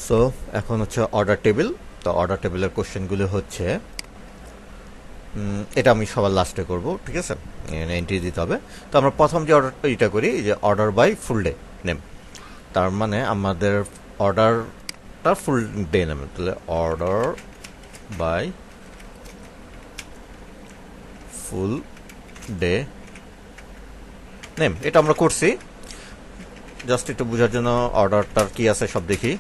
So এখন হচ্ছে order table. তো অর্ডার টেবিলের কোশ্চেনগুলো হচ্ছে এটা আমি সবার লাস্টে করব, ঠিক আছে? এন্ট্রি দিতে হবে। তো আমরা প্রথম যে এটা করি যে order by full day name, তার মানে আমাদের অর্ডারটা ফুল ডে নেম, তাহলে order by full day name এটা আমরা করছি। জাস্ট একটু বোঝার জন্য অর্ডারটার কি আছে সব দেখি।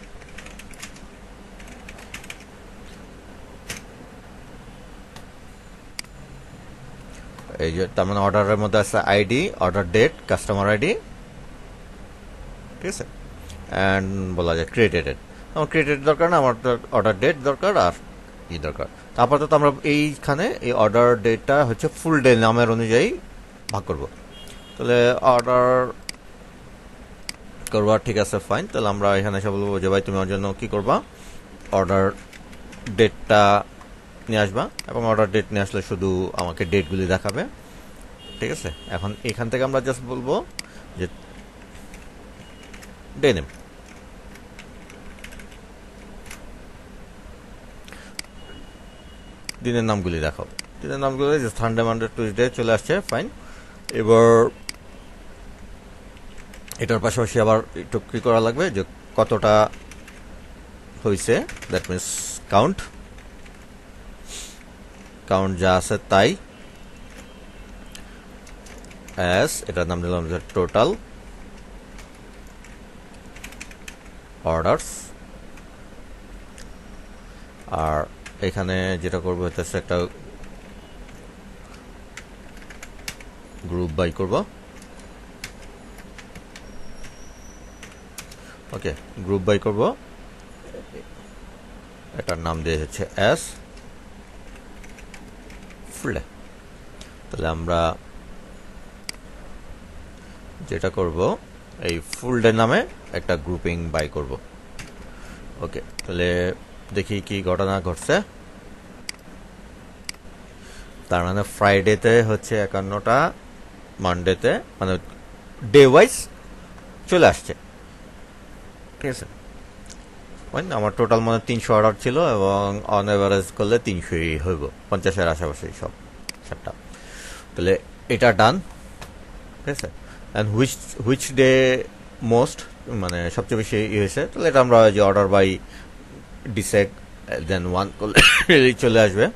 এই যে তার মানে অর্ডারের মধ্যে আছে ID, order date, customer ID, ঠিক আছে, অ্যান্ড বলা যায় ক্রিয়েটেড ডেট। আমার ক্রিয়েটেড দরকার না, আমার অর্ডার ডেট দরকার আর ই দরকার। আপাতত আমরা এইখানে এই অর্ডার ডেটটা হচ্ছে ফুল ডে নামের অনুযায়ী ভাগ করব। তাহলে অর্ডার করবা, ঠিক আছে, ফাইন। তাহলে আমরা এখানে এসে বলবো যে ভাই তুমি আমার জন্য কি করবা, অর্ডার ডেটটা নিয়ে আসবা, এবং অর্ডার ডেট নিয়ে আসলে শুধু আমাকে ডেটগুলি দেখাবে, ঠিক আছে। এখন এখান থেকে আমরা জাস্ট বলবো যে ডে নেম, দিনের নামগুলি দেখাও। দিনের নামগুলি যে সানডে, মানডে, টুইসডে চলে আসছে, ফাইন। এবার এটার পাশাপাশি আবার একটু কি করা লাগবে যে কতটা হয়েছে, দ্যাট মিনস কাউন্ট যা আছে তাই, অ্যাস এটার নাম দিলাম যে টোটাল অর্ডারস। আর এখানে যেটা করবো হচ্ছে একটা গ্রুপ বাই করব, ওকে, গ্রুপ বাই করব। এটার নাম দিয়ে হচ্ছে অ্যাস ফুল ডে। তাহলে আমরা যেটা করব এই ফুল ডে নামে একটা গ্রুপিং বাই করব, ওকে। তাহলে দেখি কি ঘটনা ঘটছে। তার মানে ফ্রাইডেতে হচ্ছে 51টা, মানডেতে মানে ডে ওয়াইজ চলে আসছে, ঠিক আছে। আমার টোটাল মানে 300 অর্ডার ছিল, এবং অন এভারেজ করলে 300ই হইব, 50-এর আশেপাশে সব সেটটা। তাহলে এটা ডান, ঠিক আছে। অ্যান্ড হুইচ ডে মোস্ট, মানে সবচেয়ে বেশি হয়েছে, তাহলে এটা আমরা যে অর্ডার বাই ডিসেক দেন 1 করলে চলে আসবে।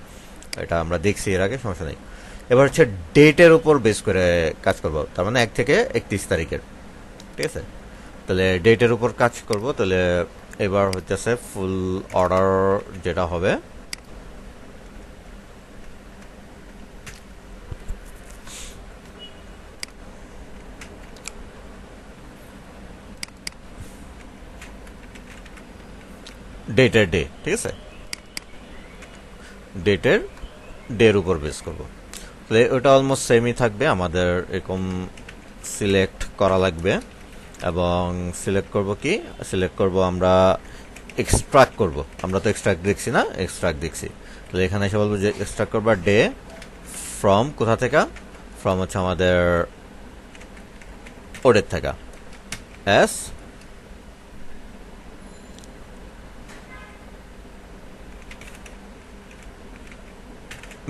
এটা আমরা দেখছি এর আগে, সমস্যা নেই। এবার হচ্ছে ডেটের উপর বেস করে কাজ করব, তার মানে 1 থেকে 31 তারিখের, ঠিক আছে। তাহলে ডেটের উপর কাজ করব। তাহলে এবার হচ্ছে ফুল অর্ডার যেটা হবে, ডেটের ডে, ঠিক আছে, ডেটের ডের উপর বেস করব। তাহলে ওটা অলমোস্ট সেমই থাকবে, আমাদের এরকম সিলেক্ট করা লাগবে। এবং সিলেক্ট করব কি, সিলেক্ট করব আমরা এক্সট্রাক্ট করব। আমরা তো এক্সট্রাক্ট দেখছি না, এক্সট্রাক্ট দেখছি। তাহলে এখানে এসে বলবো যে এক্সট্রাক্ট করবা ডে ফ্রম, কোথা থেকে, ফ্রম হচ্ছে আমাদের ওডের থেকে, অ্যাস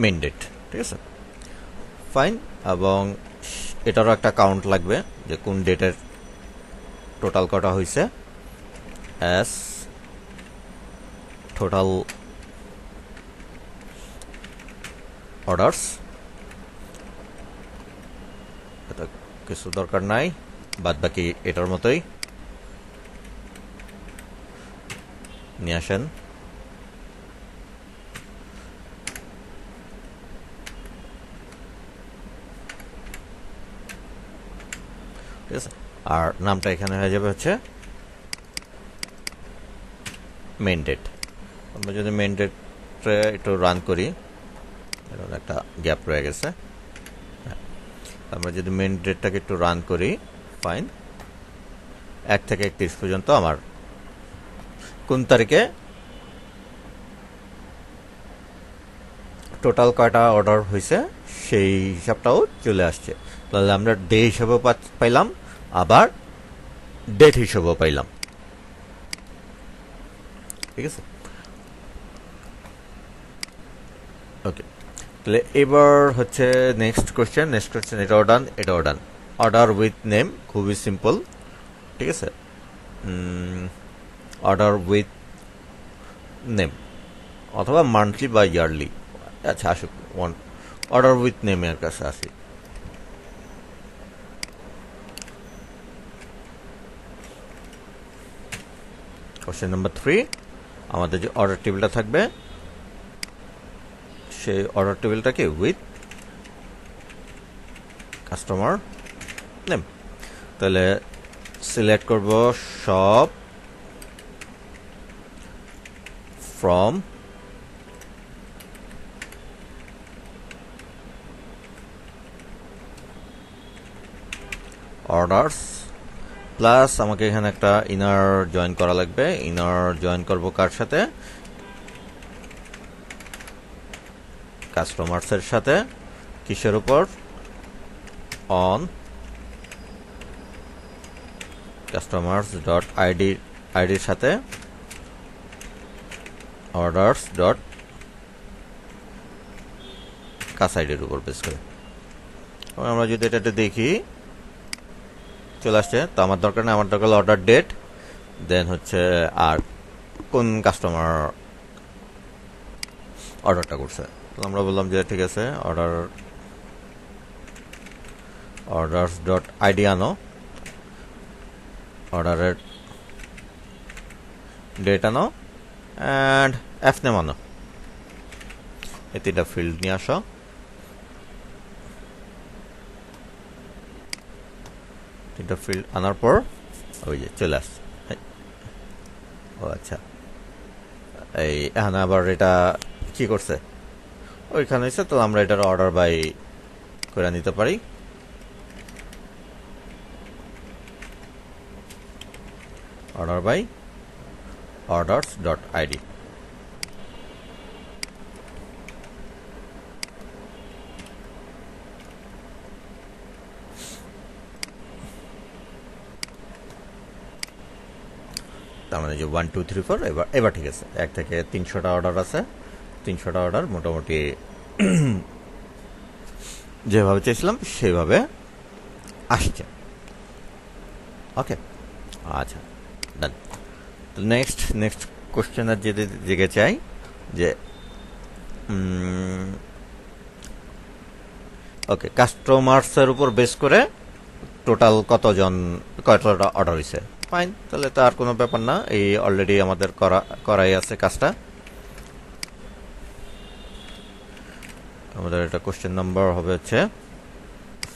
মেন ডেট, ঠিক আছে, ফাইন। এবং এটারও একটা কাউন্ট লাগবে যে কোন ডেটের টোটাল কটা হয়েছে, অ্যাস টোটাল অর্ডারস। এটা কিছু দরকার নাই, বাদ বাকি এটার মতোই নিয়ে আসেন। ঠিক আছে, আর নামটা এখানে হয়ে যাবে হচ্ছে মেন ডেট। আমরা যদি মেন ডেটে একটু রান করি, একটা গ্যাপ রয়ে গেছে, আমরা যদি মেন ডেটটাকে একটু রান করি, ফাইন। 1 থেকে 31 পর্যন্ত আমার কোন তারিখে টোটাল কয়টা অর্ডার হয়েছে সেই হিসাবটাও চলে আসছে। তাহলে আমরা ডে হিসাবেও পাইলাম, আবার ডেট হিসাবেও পাইলাম। ঠিক আছে। ওকে, তাহলে এবার হচ্ছে নেক্সট কোয়েশ্চেন এটাও ডান। অর্ডার উইথ নেম, খুবই সিম্পল, ঠিক আছে। অর্ডার উইথ নেম অথবা মান্থলি বা ইয়ারলি। আচ্ছা আসুক, অর্ডার উইথ নেমের কাছে আসি। কোশ্চেন নাম্বার 3, আমাদের যে অর্ডার টেবিলটা থাকবে সেই অর্ডার টেবিলটাকে উইথ কাস্টমার নেম। তাহলে সিলেক্ট করব শপ ফ্রম অর্ডারস, প্লাস আমাকে এখানে একটা ইনার জয়েন করা লাগবে। ইনার জয়েন করব কার সাথে? কাস্টমার্সের সাথে। কিসের উপর? অন কাস্টমার্স ডট আইডির সাথে অর্ডারস ডট কাস আইডির উপর বেস করে। আমরা যদি এটাতে দেখি চলে আসছে, তো আমার দরকার নেই, আমার দরকার অর্ডার ডেট, দেন হচ্ছে আর কোন কাস্টমার অর্ডারটা করছে। তো আমরা বললাম যে ঠিক আছে, অর্ডারস ডট আইডি আনো, অর্ডারের ডেট আনো, অ্যান্ড এফ নেম আনো। এই তিনটা ফিল্ড নিয়ে আসো। তিনটা ফিল্ড আনার পর ওই যে চলে আসছে। ও আচ্ছা, এই এখানে আবার এটা কি করছে ওইখানে হয়েছে, তো আমরা এটার অর্ডার বাই করে নিতে পারি। Order by orders dot ID. তার মানে যে 1 2 3 4 এবার ঠিক আছে। 1 থেকে 300টা অর্ডার আছে, 300টা অর্ডার মোটামুটি যেভাবে চেয়েছিলাম সেভাবে আসছে। ওকে, আচ্ছা ডান। তো নেক্সট কোশ্চেনের যেতে চাই যে ওকে, কাস্টমার্সের উপর বেস করে টোটাল কতটা অর্ডার হয়েছে। ফাইন, তাহলে তো আর কোনো ব্যাপার না, এই অলরেডি আমাদের করাই আছে কাজটা। আমাদের এটা কোশ্চেন নাম্বার হবে হচ্ছে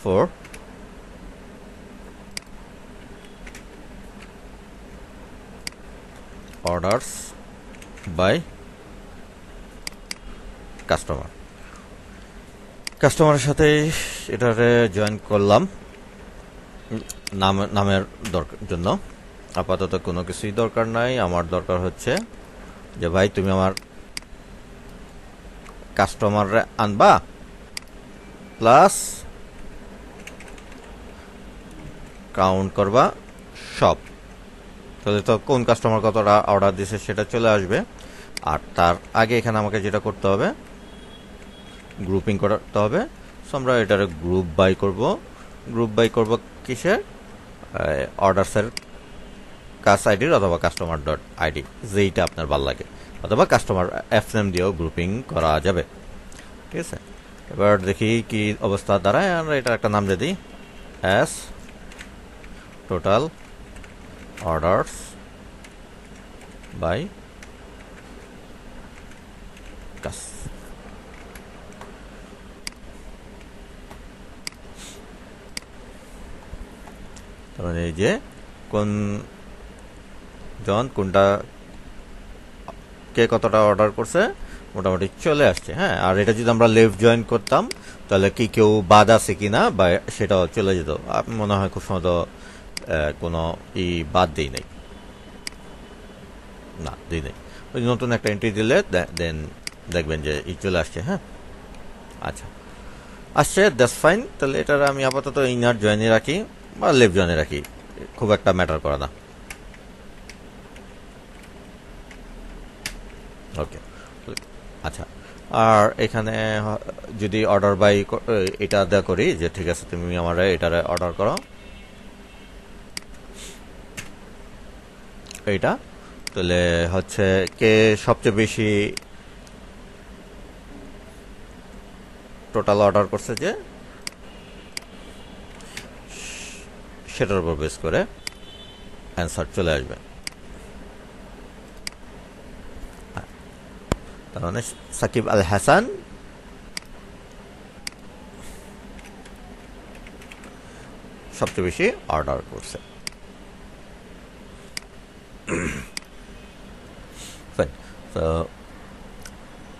4। অর্ডারস বাই কাস্টমারের সাথে এটারে জয়েন করলাম নামের জন্য। আপাতত কোনো কিছুই দরকার নাই, আমার দরকার হচ্ছে যে ভাই তুমি আমার কাস্টমাররে আনবা, প্লাস কাউন্ট করবা সব। তাহলে তো কোন কাস্টমার কতটা অর্ডার দিছে সেটা চলে আসবে। আর তার আগে এখানে আমাকে যেটা করতে হবে, গ্রুপিং করতে হবে। সো আমরা এটার গ্রুপ বাই করব কিসের? অর্ডারসের কাস আইডির অথবা কাস্টমার ডট আইডি, যেইটা আপনার ভালো লাগে, অথবা কাস্টমার এফ নেম দিয়েও গ্রুপিং করা যাবে। ঠিক আছে, এবার দেখি কি অবস্থা দাঁড়ায়। আমরা এটা একটা নাম দিয়ে দিই, এস টোটাল অর্ডারস বাই কাস। তার মানে এই যে কোনটা কে কতটা অর্ডার করছে মোটামুটি চলে আসছে। হ্যাঁ, আর এটা যদি আমরা লেফট জয়েন করতাম তাহলে কি কেউ বাদ আছে কিনা বা সেটাও চলে যেত। মনে হয় খুব সম্ভবত কোনো বাদ দিই নাই, না দিই নাই। ওই নতুন একটা এন্ট্রি দিলে দেন দেখবেন যে চলে আসছে। হ্যাঁ, আচ্ছা আসছে, দ্যাটস ফাইন। তাহলে এটার আমি আপাতত ইনার জয়েনে রাখি বা লেফট জয়েনে রাখি, খুব একটা ম্যাটার করে না। ওকে, আচ্ছা। আর এখানে যদি অর্ডার বাই এটা দেওয়া করি যে ঠিক আছে তুমি আমার এটার অর্ডার করো এইটা, তাহলে হচ্ছে কে সবচেয়ে বেশি টোটাল অর্ডার করছে যে সেটার উপর বেস করে অ্যান্সার চলে আসবে। তার মানে সাকিব আল হাসান সবচেয়ে বেশি অর্ডার করছে। তো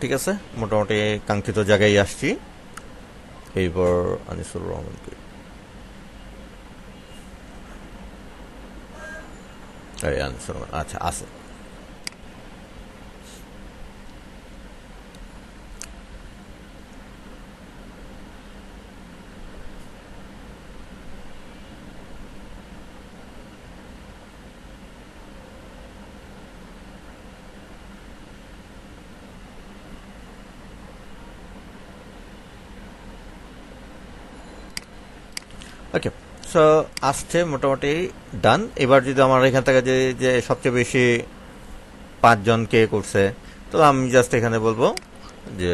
ঠিক আছে, মোটামুটি কাঙ্ক্ষিত জায়গায় আসছি। এইবার আনিসুর রহমানকে আনিসুর রহমান আচ্ছা আছে। ওকে, সো আসছে মোটামুটি ডান। এবার যদি আমার এখান থেকে যে যে সবচেয়ে বেশি 5 জন কে করছে, তো আমি জাস্ট এখানে বলবো যে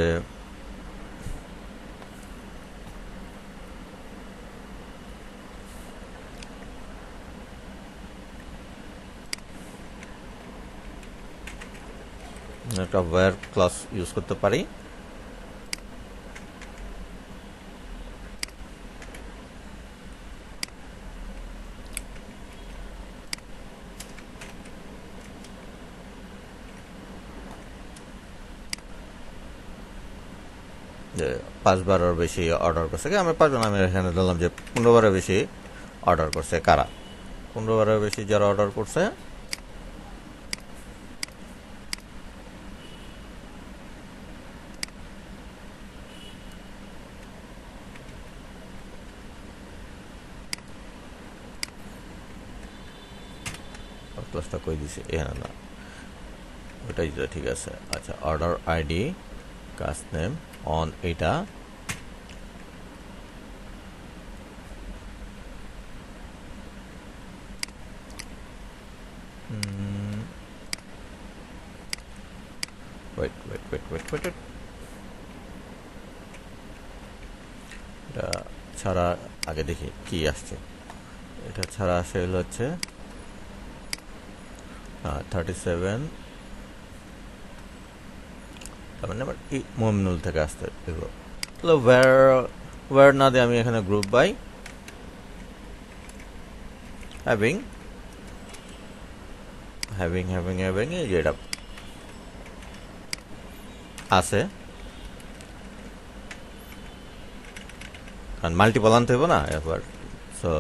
একটা ওয়্যার ক্লাস ইউজ করতে পারি। যে 5 বারের বেশি অর্ডার করছে, আমি 5 জন, আমি এখানে ধরলাম যে 15 বারের বেশি অর্ডার করছে কারা। 15 বারের বেশি যারা অর্ডার করছে ক্লাসটা কই দিছে এখানে না, ওটাই তো ঠিক আছে। আচ্ছা, order ID cust name on এটা wait wait wait wait wait এটা ছাড়া আগে দেখি কি আসছে। এটা ছাড়া আসে হচ্ছে 37, তার মানে আমার এই মমিনুল থেকে আসতে এগুলো। তাহলে ওয়্যার না দিয়ে আমি এখানে group by having having having having এই যেটা আছে, কারণ মাল্টিপল আনতে হবে না এবার। সো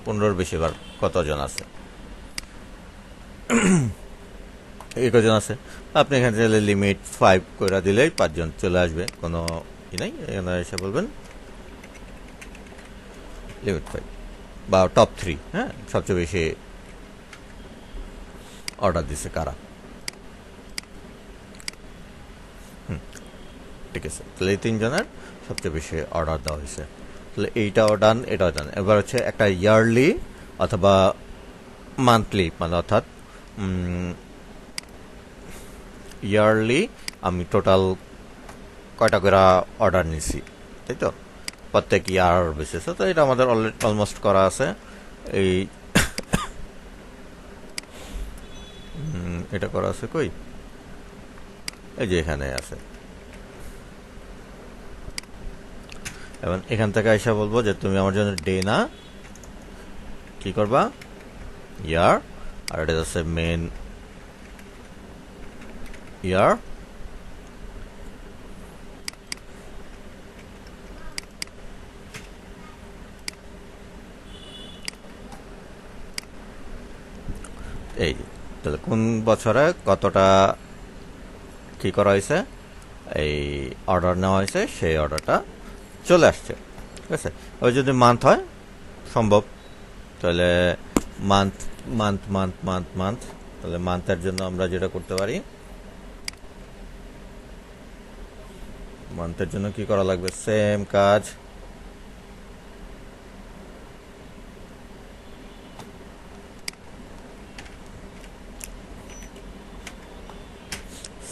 15-র বেশি বার কতজন আছে, এই কজন আছে। আপনি এখানে চাইলে লিমিট 5 করে দিলেই 5 জন চলে আসবে, কোনো ই নাই। এখানে এসে বলবেন লিমিট 5 বা টপ 3, হ্যাঁ সবচেয়ে বেশি অর্ডার দিছে কারা। ঠিক আছে, তাহলে এই 3 জনের সবচেয়ে বেশি অর্ডার দেওয়া হয়েছে। তাহলে এইটাও ডান, এটাও ডান। এবার হচ্ছে একটা ইয়ারলি অথবা মান্থলি, মানে অর্থাৎ ইয়ারলি আমি টোটাল কয়টা করে অর্ডার নিছি, তাই তো প্রত্যেক ইয়ার বেসিসে। তো এটা আমাদের অলমোস্ট করা আছে। এই এটা করা আছে কই, এই যে এখানে আছে। এবং এখান থেকে এসে বলবো যে তুমি আমার জন্য ডে না কি করবা, ইয়ার, আর এটা আছে মেন ইয়ার। এই তাহলে কোন বছরে কতটা কি করা হয়েছে, এই অর্ডার নেওয়া হয়েছে, সেই অর্ডারটা চলে আসছে। ঠিক আছে, এবার যদি মান্থ হয় সম্ভব, তাহলে month month month month month তাহলে মান্থের জন্য আমরা যেটা করতে পারি, মান্থের জন্য কি করা লাগবে, সেম কাজ,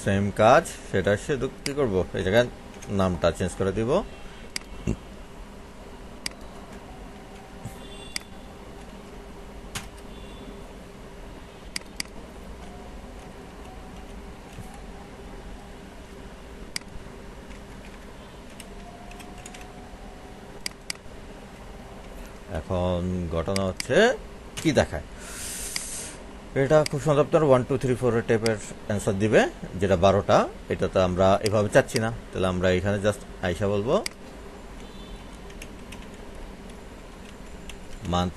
সেম কাজ, সেটা শুধু কি করব, এই জায়গায় নামটা চেঞ্জ করে দিব, এখন ঘটনা হচ্ছে কি দেখায়, এটা খুব সুন্দর আপনার 1 2 3 4 টাইপের অ্যান্সার দিবে, যেটা 12টা, এটা তো আমরা এভাবে চাচ্ছি না, তাহলে আমরা এখানে জাস্ট আইসা বলবো মান্থ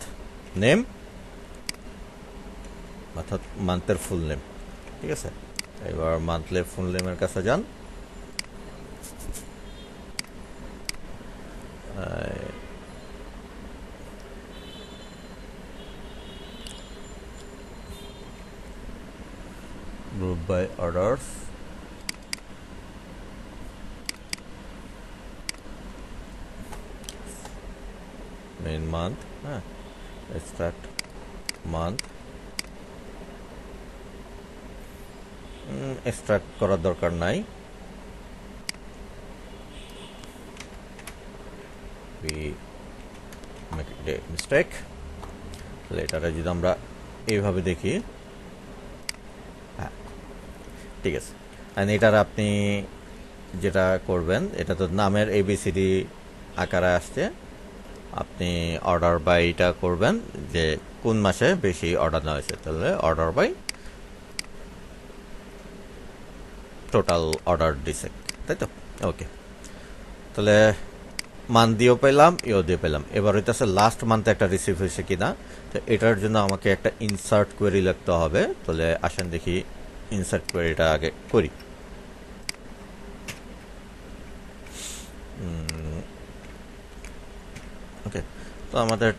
নেম, অর্থাৎ মান্থের ফুল নেম। ঠিক আছে, এবার মান্থলি ফুল নেমের কাছে যান, group by orders, main month, হ্যাঁ, এক্সট্রাক্ট মান্থ, এক্সট্রাক্ট করার দরকার নাই, we make a mistake, তাহলে এটারে যদি আমরা এইভাবে দেখি, হ্যাঁ ঠিক আছে, এটার আপনি যেটা করবেন, এটা তো নামের এবিসিডি আকারে আসছে, আপনি অর্ডার বাইটা করবেন যে কোন মাসে বেশি অর্ডার নেওয়া হয়েছে, তাহলে order by total order dissect, তাই তো, ওকে। তাহলে মান্থ দিয়েও পেলাম, ইও দিয়ে পেলাম, এবার হইতেছে লাস্ট মান্থে একটা রিসিভ হয়েছে কিনা, তো এটার জন্য আমাকে একটা ইনসার্ট কোয়েরি লিখতে হবে, তাহলে আসেন দেখি ইনসার্ট কোয়েরিটা আগে করি। ওকে, তো আমাদের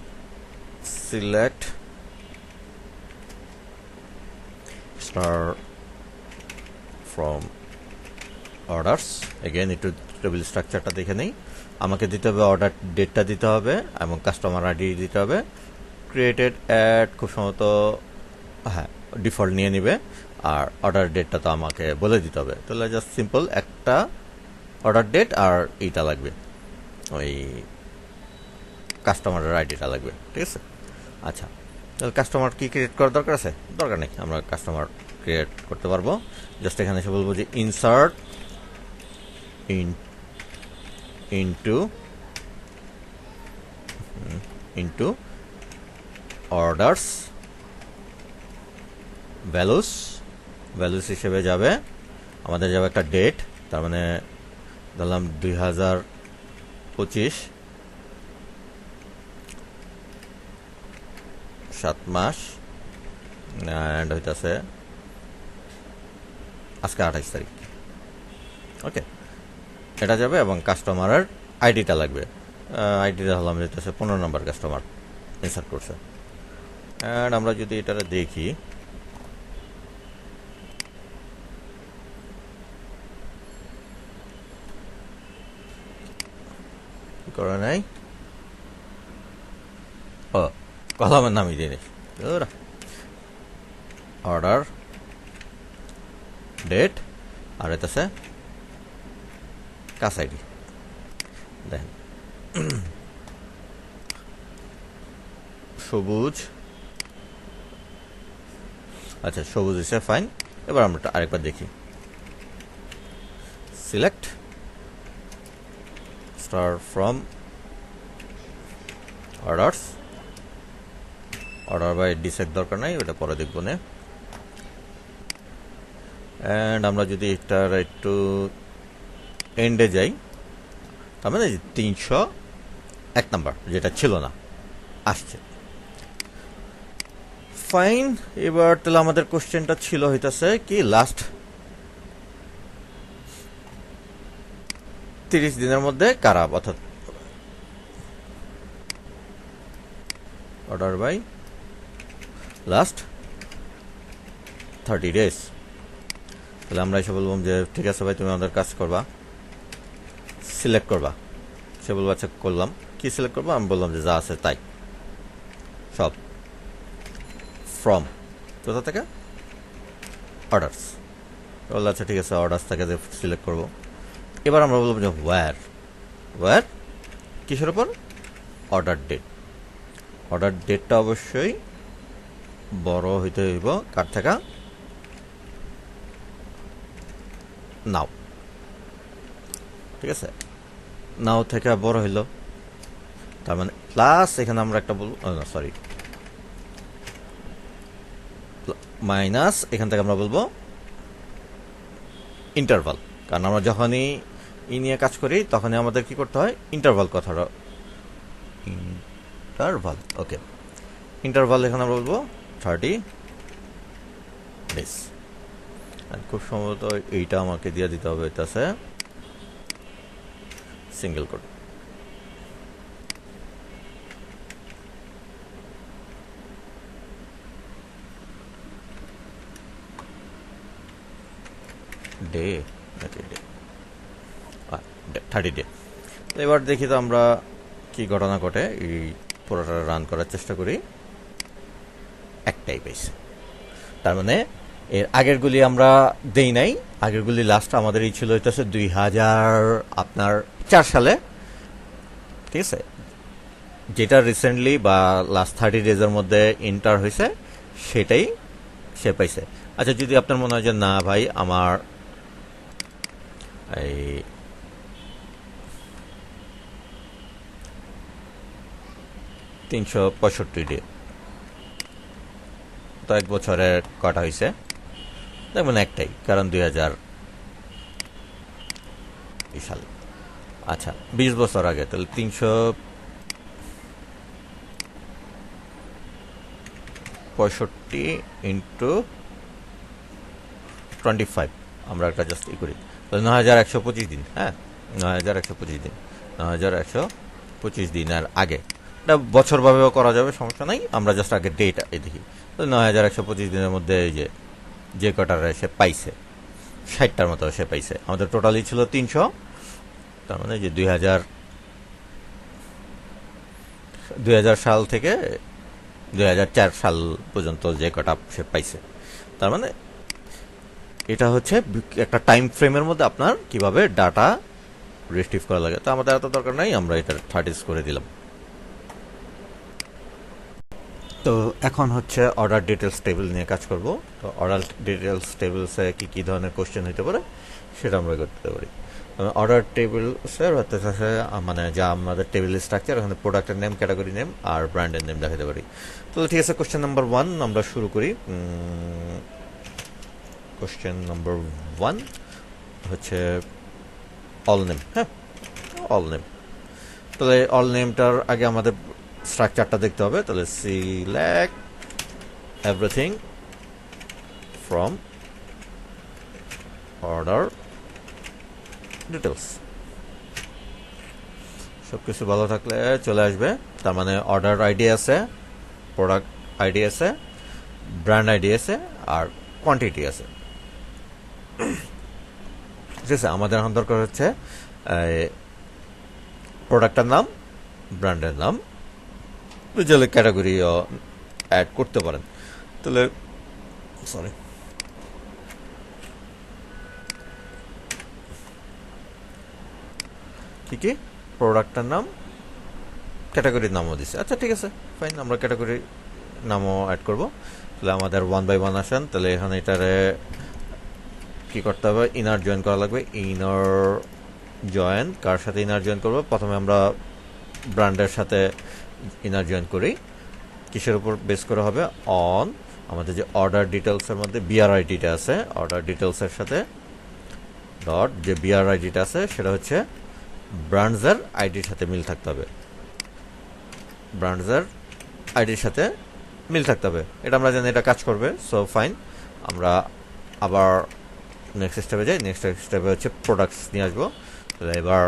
select star from orders, again একটু টেবিল স্ট্রাকচারটা দেখে নেই, আমাকে দিতে হবে অর্ডার ডেটটা দিতে হবে এবং কাস্টমার আইডি দিতে হবে, ক্রিয়েটেড অ্যাড খুব সম্ভবত হ্যাঁ ডিফল্ট নিয়ে নিবে, আর অর্ডার ডেটটা তো আমাকে বলে দিতে হবে, তাহলে জাস্ট সিম্পল একটা অর্ডার ডেট আর এইটা লাগবে, ওই কাস্টমারের আইডিটা লাগবে, ঠিক আছে। আচ্ছা, তাহলে কাস্টমার কি ক্রিয়েট করার দরকার আছে, দরকার নেই, আমরা কাস্টমার ক্রিয়েট করতে পারবো, জাস্ট এখানে এসে বলবো যে ইনসার্ট ইনটু অর্ডার্স, ভ্যালুস হিসেবে যাবে আমাদের, যাবে একটা ডেট, তার মানে ধরলাম 2025 7 মাস, অ্যান্ড হইতেছে আজকে 28 তারিখ, ওকে, এটা যাবে এবং কাস্টমারের আইডিটা লাগবে, আইডিটা হলাম যেতেছে 15 নম্বর কাস্টমার ইনসার্ট করছে, অ্যান্ড আমরা যদি এটা দেখি, করে নাই, ও কলামের নামই দিয়ে অর্ডার ডেট, আর এতেছে কাস আইডি, দেখেন সবুজ, আচ্ছা সবুজ এসে ফাইন, এবার আমরা আরেকবার দেখি, select star from orders, order by dissect দরকার নাই, ওটা পরে দেখবো না, অ্যান্ড আমরা যদি এটার একটু এন্ডে যাই, তার মানে 301 নাম্বার যেটা ছিল না আসছে, ফাইন। এবার তাহলে আমাদের কোশ্চেনটা ছিল হইতাছে কি, লাস্ট 30 দিনের মধ্যে কারা, অর্থাৎ অর্ডার বাই লাস্ট 30 days। তাহলে আমরা এসে বলবো যে ঠিক আছে ভাই তুমি আমাদের কাজ করবা, সিলেক্ট করবা। সে বলবো আচ্ছা করলাম। কি সিলেক্ট করবো? আমি বললাম যে যা আছে তাই সব, ফ্রম কোথা থেকে? অর্ডার্স। বললো আচ্ছা ঠিক আছে অর্ডার্স থেকে যে সিলেক্ট করবো। এবার আমরা বলবো যে ওয়্যার, ওয়্যার কিসের উপর? Order date. অর্ডার ডেটটা অবশ্যই বড় হইতে হইব কার থেকে? নাও। ঠিক আছে, নাও থেকে বড় হইল, তার মানে প্লাস এখানে আমরা একটা বলবো, সরি মাইনাস, এখান থেকে আমরা বলবো ইন্টারভাল। কারণ আমরা যখনই নিয়ে কাজ করি তখনই আমাদের কি করতে হয়? ইন্টারভাল কথাটা, ইন্টারভাল। ওকে, ইন্টারভাল এখানে আমরা বলবো 30 days। খুব সম্ভবত এইটা আমাকে দিয়ে দিতে হবে, এটা আছে সিঙ্গেল কোড। ডে নাকি ডে? 30 ডে। এবার দেখি তো আমরা কি ঘটনা ঘটে। এই পুরোটা রান করার চেষ্টা করি, একটাই পেয়েছে। তার মানে এর আগেরগুলি আমরা দেই নাই, আগেরগুলি লাস্ট আমাদের এই ছিল হইতেছে 2004 সালে। ঠিক আছে, যেটা রিসেন্টলি বা লাস্ট 30 ডেজের মধ্যে এন্টার হয়েছে সেটাই সে পাইছে। আচ্ছা যদি আপনার মনে হয় যে না ভাই আমার এই 365 ডে, তো 1 বছরের কটা হয়েছে? দেখবেন একটাই, কারণ 2000 সালে। আচ্ছা 20 বছর আগে, তাহলে 365 ইন্টু 25 আমরা একটা জাস্ট ই করি, তাহলে 9125 দিন। হ্যাঁ 9125 দিন, 9125 দিনের আগে। এটা বছরভাবেও করা যাবে, সমস্যা নাই। আমরা জাস্ট আগে ডেট দেখি। তো 9125 দিনের মধ্যে এই যে কটার সে পাইছে, 60টার মতো সে পাইছে। আমাদের টোটালি ছিল 300, তার মানে যে 2000 সাল থেকে 2004 সাল পর্যন্ত যে কটা সে পাইছে। তার মানে এটা হচ্ছে একটা টাইম ফ্রেমের মধ্যে আপনার কিভাবে ডাটা রিস্ট্রিভ করা লাগে। তো আমাদের এত দরকার নাই, আমরা এটা 30 করে দিলাম। তো এখন হচ্ছে অর্ডার ডিটেলস টেবিল নিয়ে কাজ করব। তো অর্ডার ডিটেলস টেবিলসে কি কি ধরনের কোশ্চেন হতে পারে সেটা আমরা করতে পারি। অর্ডার টেবিলসের হতে মানে যা আমাদের টেবিল স্ট্রাকচার, ওখানে প্রোডাক্টের নেম, ক্যাটাগরি নেম আর ব্র্যান্ডের নেম দেখাতে পারি। তো ঠিক আছে, কোশ্চেন নাম্বার 1 আমরা শুরু করি। কোশ্চেন নাম্বার 1 হচ্ছে অল নেম। হ্যাঁ, অল নেম। তাহলে অল নেমটার আগে আমাদের স্ট্রাকচারটা দেখতে হবে। তাহলে select everything from order details. সবকিছু ভালো থাকলে চলে আসবে। তার মানে অর্ডার আইডি আছে, প্রোডাক্ট আইডি আছে, ব্র্যান্ড আইডি আছে আর কোয়ান্টিটি আছে। ঠিক আছে, আমাদের এখন দরকার হচ্ছে প্রোডাক্টের নাম, ব্র্যান্ডের নাম, চাইলে ক্যাটাগরিও অ্যাড করতে পারেন। তাহলে সরি কি কি প্রোডাক্টের নাম, ক্যাটাগরির নামও দিছে। আচ্ছা ঠিক আছে ফাইন, আমরা ক্যাটাগরির নামও অ্যাড করব। তাহলে আমাদের 1 বাই 1 আসেন। তাহলে এখানে এটারে কি করতে হবে? ইনার জয়েন করা লাগবে। ইনার জয়েন কার সাথে ইনার জয়েন করবো? প্রথমে আমরা ব্র্যান্ডের সাথে ইনার জয়েন করি। কিসের উপর বেস করে হবে? অন আমাদের যে অর্ডার ডিটেলসের মধ্যে বিআর আইডিটা আছে, অর্ডার ডিটেলসের সাথে ডট যে বিআর আইডিটা আছে সেটা হচ্ছে ব্র্যান্ডসের আইডির সাথে মিল থাকতে হবে, ব্র্যান্ডসের আইডির সাথে মিল থাকতে হবে। এটা আমরা জানি এটা কাজ করবে। সো ফাইন, আমরা আবার নেক্সট স্টেপে যাই। নেক্সট স্টেপে হচ্ছে প্রোডাক্টস নিয়ে আসবো। তাহলে এবার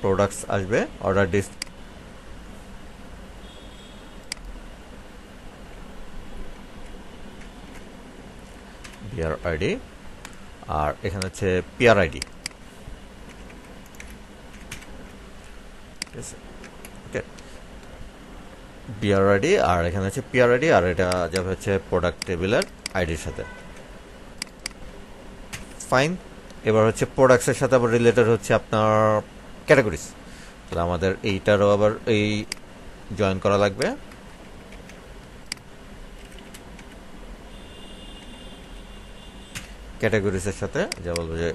প্রোডাক্টস আসবে, অর্ডার বিআর আইডি, আর এখানে হচ্ছে পিআর আইডি। ঠিক আছে, ওকে, বিআর আইডি আর এখানে হচ্ছে পিআর আইডি, আর এটা যাবে হচ্ছে প্রোডাক্ট টেবিলের আইডির সাথে। ফাইন। এবার হচ্ছে প্রোডাক্টসের সাথে আবার রিলেটেড হচ্ছে আপনার ক্যাটাগরিজ। তাহলে আমাদের এইটারও আবার এই জয়েন করা লাগবে। ক্যাটাগরিজের সাথে যা বলবো যে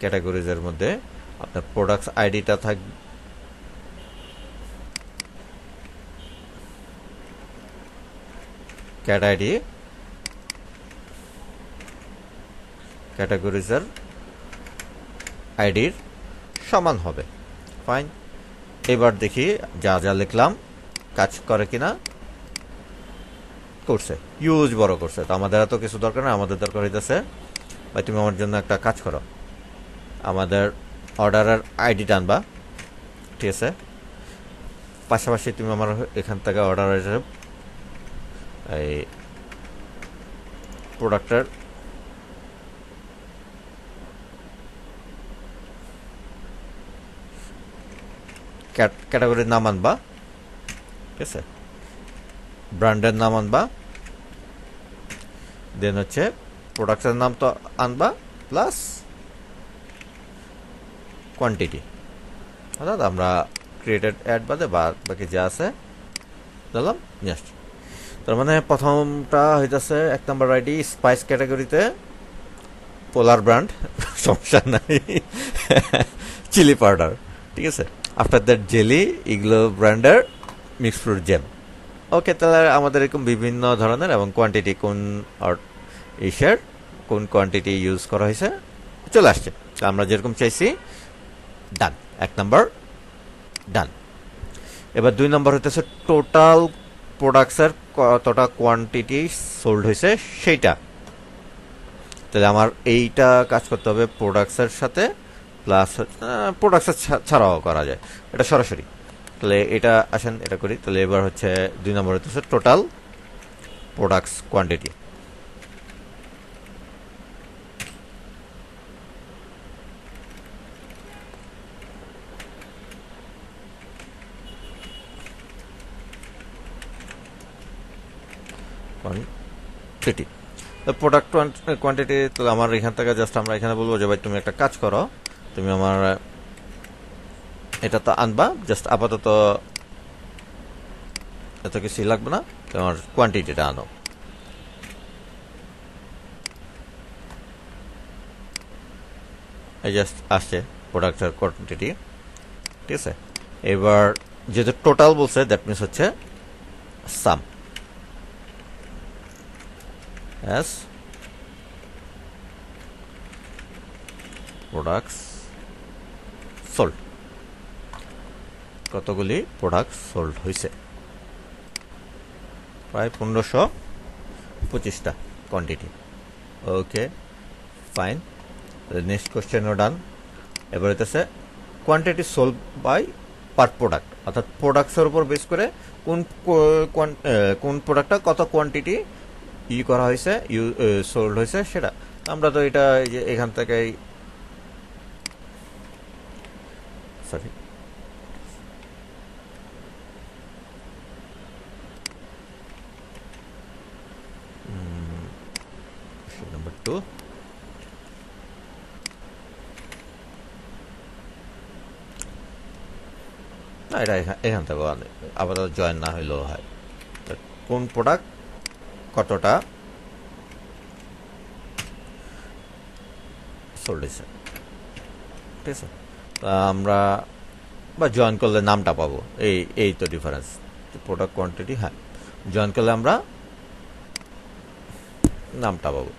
ক্যাটাগরিজের মধ্যে আপনার প্রোডাক্টস আইডিটা থাকবে, ক্যাট আইডি ক্যাটাগরিজের আইডির সমান হবে। ফাইন। এবার দেখি যা যা লিখলাম কাজ করে কিনা। করছে, ইউজ বড় করছে। তো আমাদের এত কিছু দরকার না, আমাদের দরকার হইতেছে ভাই তুমি আমার জন্য একটা কাজ করো, আমাদের অর্ডারের আইডিটা আনবা। ঠিক আছে, পাশাপাশি তুমি আমার এখান থেকে অর্ডারের এই প্রোডাক্টের ক্যাটাগরির নাম আনবা। ঠিক আছে, ব্র্যান্ডের নাম আনবা, দেন হচ্ছে প্রোডাক্টের নাম তো আনবা, প্লাস কোয়ান্টিটি, অর্থাৎ আমরা ক্রিয়েটেড অ্যাড বাদে বাকি যা আছে দিলাম, নিয়ে আসছি। তার মানে প্রথমটা হইতেছে 1 নম্বর আইডি স্পাইস ক্যাটাগরিতে পোলার ব্র্যান্ড, সমস্যা নাই, চিলি পাউডার। ঠিক আছে, আফটার দ্যাট জেলি, ইগলো ব্র্যান্ডের মিক্স ফ্রুট জ্যাম। ওকে, তাহলে আমাদের এরকম বিভিন্ন ধরনের এবং কোয়ান্টিটি কোন ইসের কোন কোয়ান্টিটি ইউজ করা হয়েছে চলে আসছে। আমরা যেরকম চাইছি, ডান। 1 নম্বর ডান। এবার 2 নম্বর হইতেছে টোটাল প্রোডাক্টসের কতটা কোয়ান্টিটি সোল্ড হয়েছে সেইটা। তাহলে আমার এইটা কাজ করতে হবে প্রোডাক্টসের সাথে, প্লাস প্রোডাক্টসের ছাড়াও করা যায় এটা সরাসরি। তাহলে এটা আসেন এটা করি। তাহলে এবার হচ্ছে 2 নম্বর হচ্ছে total products quantity. Quantity product quantity. তাহলে আমার এখান থেকে জাস্ট আমরা এখানে বলবো যে ভাই তুমি একটা কাজ করো, তুমি আমার এটা তো আনবা, জাস্ট আপাতত এত কিছুই লাগবে না, তোমার কোয়ান্টিটিটা আনো। এই জাস্ট আসছে প্রোডাক্টের কোয়ান্টিটি। ঠিক আছে, এবার যেহেতু টোটাল বলছে দ্যাট মিনস হচ্ছে সাম as প্রোডাক্টস সোল্ড, কতগুলি প্রোডাক্ট সোল্ড হয়েছে, প্রায় 1525টা কোয়ান্টিটি। Okay, fine. নেক্সট কোশ্চেনও ডান। এবার হইতেছে quantity sold by per product, অর্থাৎ প্রোডাক্টসের উপর বেস করে কোন প্রোডাক্টটা কত কোয়ান্টিটি করা হয়েছে, সোল্ড হয়েছে সেটা। আমরা তো এটা এখান থেকে সরি নাম্বার 2 না, এটা এখান থেকে আপাতত জয়েন না হইলেও হয়। কোন প্রোডাক্ট কতটা সোল্ড হয়েছে। ঠিক আছে, আমরা বা জয়েন করলে নামটা পাবো, এই তো ডিফারেন্স, প্রোডাক্ট কোয়ান্টিটি। হ্যাঁ, জয়েন করলে আমরা নামটা পাবো।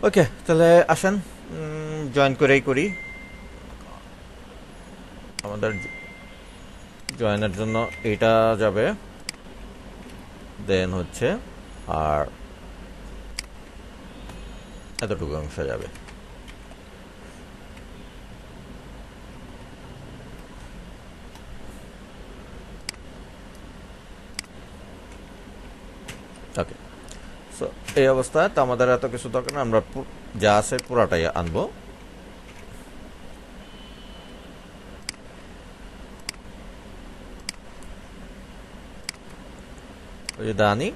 ওকে, তাহলে আসেন জয়েন করেই করি। আমাদের জয়েনের জন্য এটা যাবে, দেন হচ্ছে আর এতটুকু অংশ যাবে। ওকে, সো এই অবস্থায় তো আমাদের এত কিছু দরকার না, আমরা যা আছে পুরাটাই আনবো। ওই যে দানি,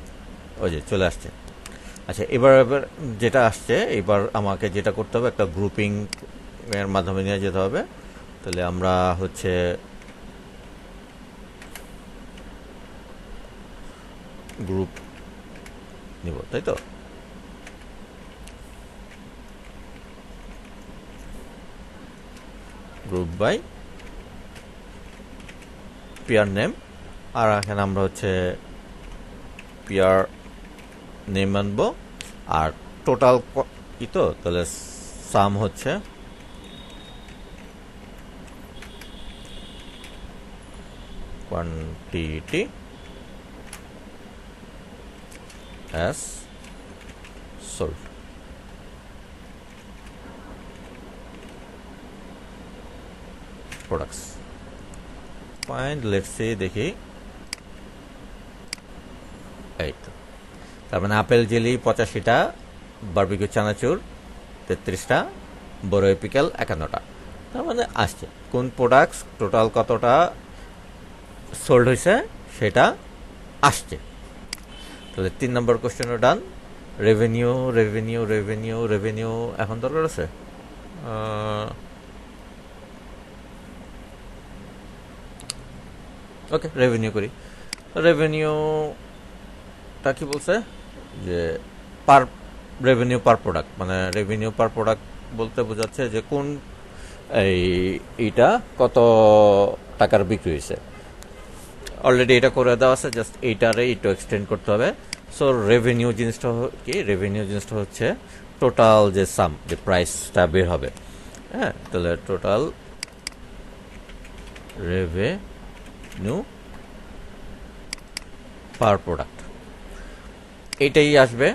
ওই যে চলে আসছে। আচ্ছা, এবার যেটা আসছে, এবার আমাকে যেটা করতে হবে, একটা গ্রুপিং এর মাধ্যমে নিয়ে যেতে হবে। তাহলে আমরা হচ্ছে গ্রুপ নিব, তাই তো? গ্রুপ বাই পেয়ার নেম, আর এখানে আমরা হচ্ছে পেয়ার নেম আনবো। আর টোটাল কি, তো তাহলে সাম হচ্ছে quantity as sold। Products find, let's see, দেখি। এই তো, তার মানে আপেল জেলি 85টা, বারবিকিউ চানাচুর 33টা, বড় এপিক্যাল 51টা। তার মানে আসছে কোন প্রোডাক্টস টোটাল কতটা সোল্ড হয়েছে সেটা আসছে। তাহলে 3 নম্বর কোশ্চেনও ডান। রেভিনিউ রেভিনিউ রেভিনিউ রেভিনিউ এখন দরকার আছে। ওকে, রেভিনিউ করি। রেভিনিউটা কি বলছে যে পার রেভিনিউ পার প্রোডাক্ট, মানে রেভিনিউ পার প্রোডাক্ট বলতে বোঝাচ্ছে যে কোন এইটা কত টাকার বিক্রি হয়েছে। অলরেডি এটা করে দেওয়া আছে, জাস্ট এইটারে একটু এক্সটেন্ড করতে হবে। সো রেভিনিউ জিনিসটা কি, রেভিনিউ জিনিসটা হচ্ছে টোটাল যে সাম, যে প্রাইসটা বের হবে। হ্যাঁ, তাহলে টোটাল রেভিনিউ পার প্রোডাক্ট এইটাই আসবে।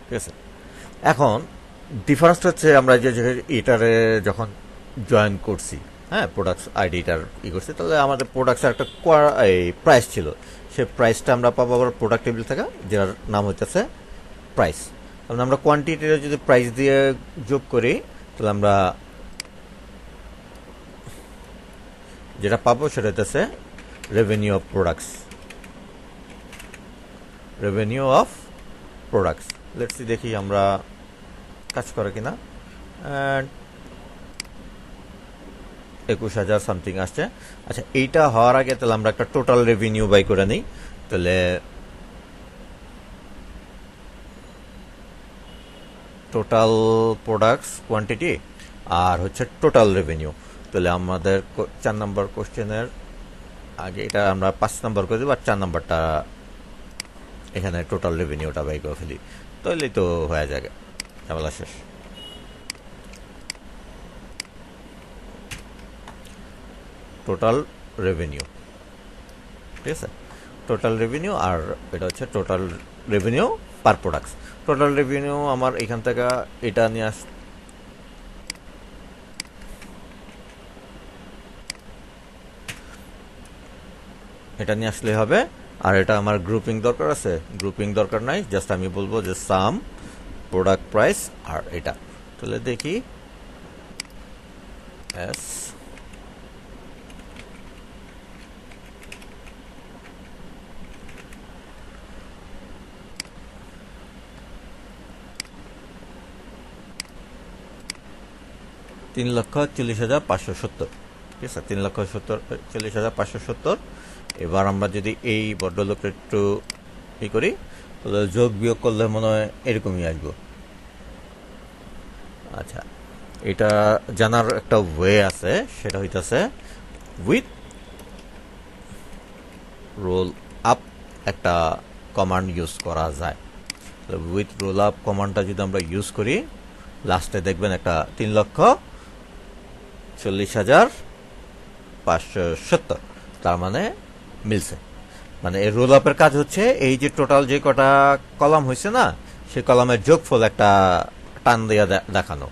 ঠিক আছে, এখন ডিফারেন্সটা হচ্ছে আমরা যে এটারে যখন জয়েন করছি, হ্যাঁ, প্রোডাক্টস আইডিটার করছি, তাহলে আমাদের প্রোডাক্টসের একটা প্রাইস ছিল। সেই প্রাইসটা আমরা পাবো আবার প্রোডাক্ট টেবিল থাকা, যার নাম হচ্ছে প্রাইস। তাহলে আমরা কোয়ান্টিটির যদি প্রাইস দিয়ে যোগ করি, তাহলে আমরা যেটা পাবো সেটা হচ্ছে revenue of products. Revenue of products, let's see, দেখি আমরা কাজ করে কিনা। অ্যান্ড 21,000 সামথিং আসছে। আচ্ছা, এইটা হওয়ার আগে তাহলে আমরা একটা টোটাল রেভিনিউ বাই করে নিই। তাহলে টোটাল প্রোডাক্টস কোয়ান্টিটি আর হচ্ছে টোটাল রেভিনিউ। তাহলে আমাদের 4 নম্বর কোশ্চেনের আগে এটা আমরা 5 নম্বর করে দেবো, আর 4 নম্বরটা এখানে টোটাল রেভিনিউটা বাই করে ফেলি, তাহলেই তো হয়ে যাবে, ঝামেলা শেষ। টোটাল রেভিনিউ, ঠিক আছে, টোটাল রেভিনিউ, আর এটা হচ্ছে টোটাল রেভিনিউ পার প্রোডাক্টস। টোটাল রেভিনিউ আমার এখান থেকে এটা নিয়ে এটা নিয়ে আসলে হবে। আর এটা আমার গ্রুপিং দরকার আছে, গ্রুপিং দরকার নাই, জাস্ট আমি বলবো যে সাম প্রোডাক্ট প্রাইস আর এটা। তাহলে দেখি এস 3,40,570, ঠিক আছে, 3,40,570। এবার আমরা যদি এই ভদ্রলোকের একটু করি, তাহলে যোগ বিয়োগ করলে মনে হয় এরকমই আসবো। আচ্ছা, এটা জানার একটা ওয়ে আছে, সেটা হইতাছে উইথ রোল আপ একটা কমান্ড ইউজ করা যায়। উইথ রোল আপ কমান্ডটা যদি আমরা ইউজ করি, লাস্টে দেখবেন একটা 3,40,570, তার মানে মিলছে। মানে এই রোল আপের কাজ হচ্ছে এই যে টোটাল যে কটা কলাম হয়েছে না, সেই কলামের যোগফল একটা টান দিয়ে দেখানো,